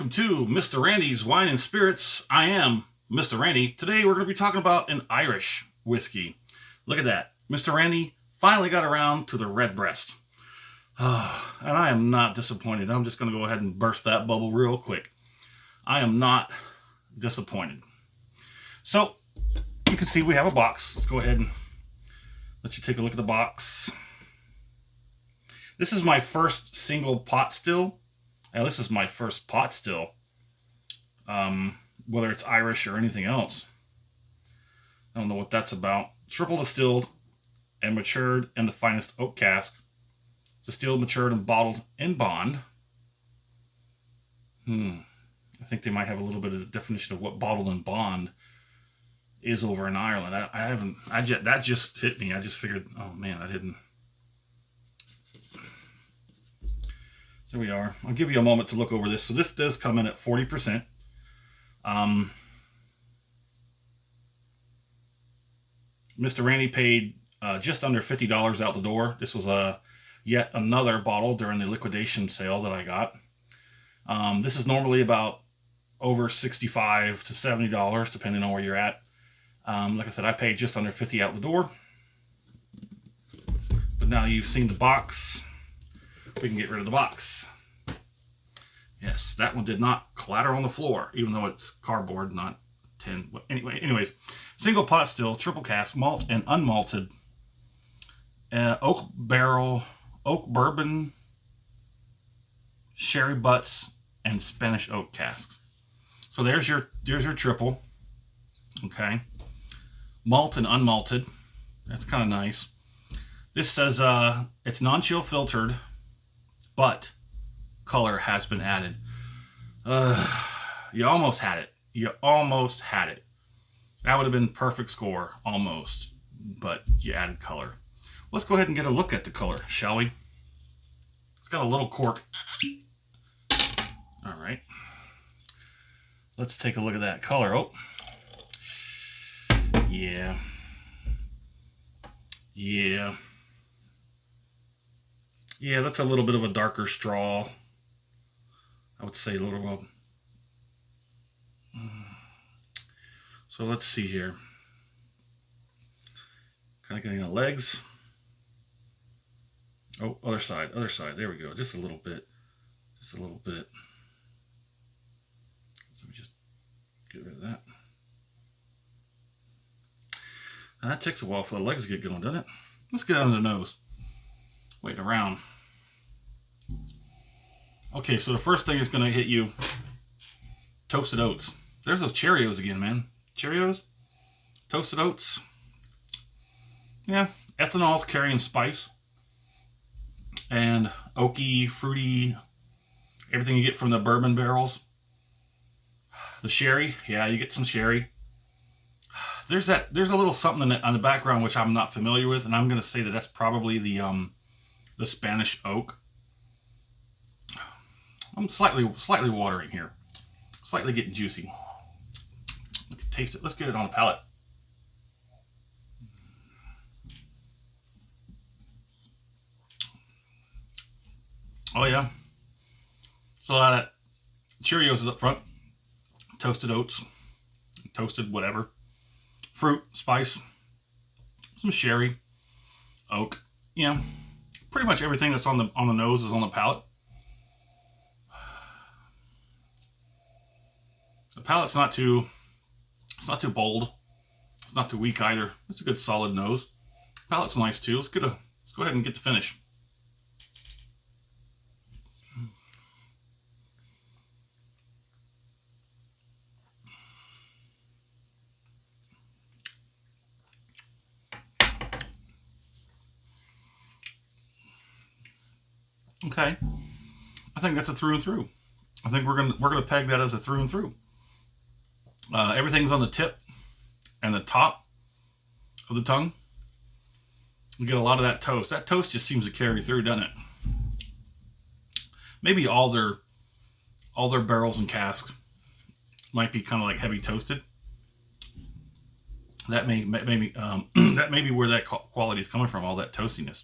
welcome to Mr. Randy's Wine and Spirits. I am Mr. Randy. Today we're going to be talking about an Irish whiskey. Look at that. Mr. Randy finally got around to the redbreast. And I am not disappointed. I'm just going to go ahead and burst that bubble real quick. I am not disappointed. So, you can see we have a box. Let's go ahead and let you take a look at the box. This is my first single pot still. Now, this is my first pot still, whether it's Irish or anything else. I don't know what that's about. Triple distilled and matured in the finest oak cask. Distilled, matured, and bottled in bond. I think they might have a little bit of a definition of what bottled in bond is over in Ireland. That just hit me. I just figured, oh man, I didn't. There we are. I'll give you a moment to look over this. So this does come in at 40%. Mr. Randy paid just under $50 out the door. This was yet another bottle during the liquidation sale that I got. This is normally about over $65 to $70, depending on where you're at. Like I said, I paid just under $50 out the door. But now you've seen the box, we can get rid of the box. Yes, that one did not clatter on the floor, even though it's cardboard, not tin. But anyways, single pot still, triple cask, malt and unmalted, oak barrel, oak bourbon, sherry butts, and Spanish oak casks. So there's your triple. Okay, malt and unmalted. That's kind of nice. This says it's non-chill filtered, but color has been added. You almost had it. You almost had it. That would have been perfect score, almost. But you added color. Let's go ahead and get a look at the color, shall we? It's got a little cork. All right. Let's take a look at that color. Oh. Yeah. Yeah. Yeah, that's a little bit of a darker straw. I would say a little. So let's see here. Kind of getting the legs. Oh, other side. There we go. Just a little bit. Just a little bit. So let me just get rid of that. Now that takes a while for the legs to get going, doesn't it? Let's get under the nose. Waiting around. Okay, so the first thing is going to hit you, toasted oats. There's those Cheerios again, man. Cheerios, toasted oats. Yeah, ethanol's carrying spice. And oaky, fruity, everything you get from the bourbon barrels. The sherry, yeah, you get some sherry. There's a little something on the background which I'm not familiar with, and I'm going to say that that's probably the Spanish oak. I'm slightly watering here. Slightly getting juicy. We can taste it. Let's get it on a palate. Oh yeah. So that Cheerios is up front. Toasted oats. Toasted whatever. Fruit, spice. Some sherry. Oak. Yeah. Pretty much everything that's on the nose is on the palate. The palate's not too bold. It's not too weak either. It's a good solid nose. Palate's nice too. Let's go ahead and get the finish. Okay, I think that's a through and through. I think we're gonna peg that as a through and through. Everything's on the tip and the top of the tongue. You get a lot of that toast. That toast just seems to carry through, doesn't it? Maybe all their barrels and casks might be kind of like heavy toasted. That may be where that quality is coming from. All that toastiness.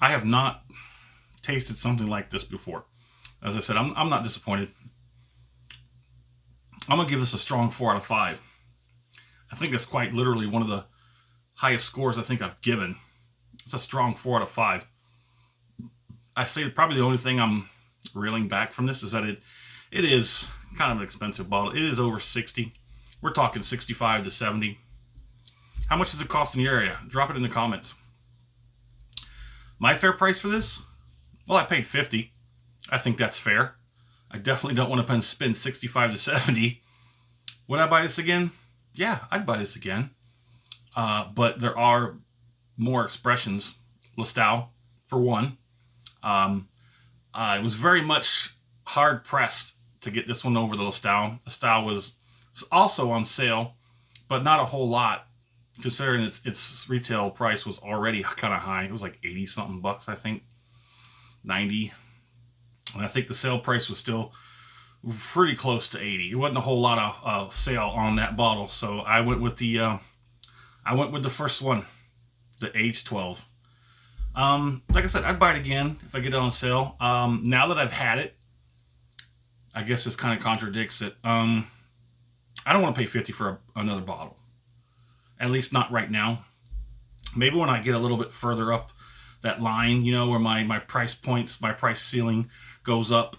I have not tasted something like this before. As I said, I'm not disappointed. I'm going to give this a strong 4 out of 5. I think that's quite literally one of the highest scores I think I've given. It's a strong 4 out of 5. I say probably the only thing I'm reeling back from this is that it is kind of an expensive bottle. It is over 60. We're talking 65 to 70. How much does it cost in your area? Drop it in the comments. My fair price for this? Well, I paid 50. I think that's fair. I definitely don't want to spend 65 to 70. Would I buy this again? Yeah, I'd buy this again. But there are more expressions. Listau, for one. I was very much hard pressed to get this one over the Listau. Listau was also on sale, but not a whole lot, considering its retail price was already kind of high. It was like 80 something bucks, I think, 90. And I think the sale price was still pretty close to 80. It wasn't a whole lot of sale on that bottle, so I went with the first one, the age 12. Like I said, I'd buy it again if I get it on sale. Now that I've had it, I guess this kind of contradicts it. I don't want to pay 50 for another bottle. At least not right now. Maybe when I get a little bit further up that line, you know, where my price points, my price ceiling goes up,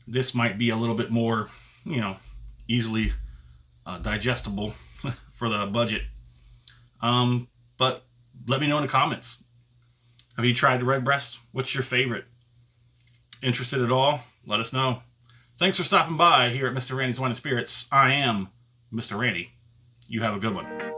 this might be a little bit more, you know, easily digestible for the budget. But let me know in the comments. Have you tried the redbreast? What's your favorite? Interested at all? Let us know. Thanks for stopping by here at Mr. Randy's Wine and Spirits. I am Mr. Randy. You have a good one.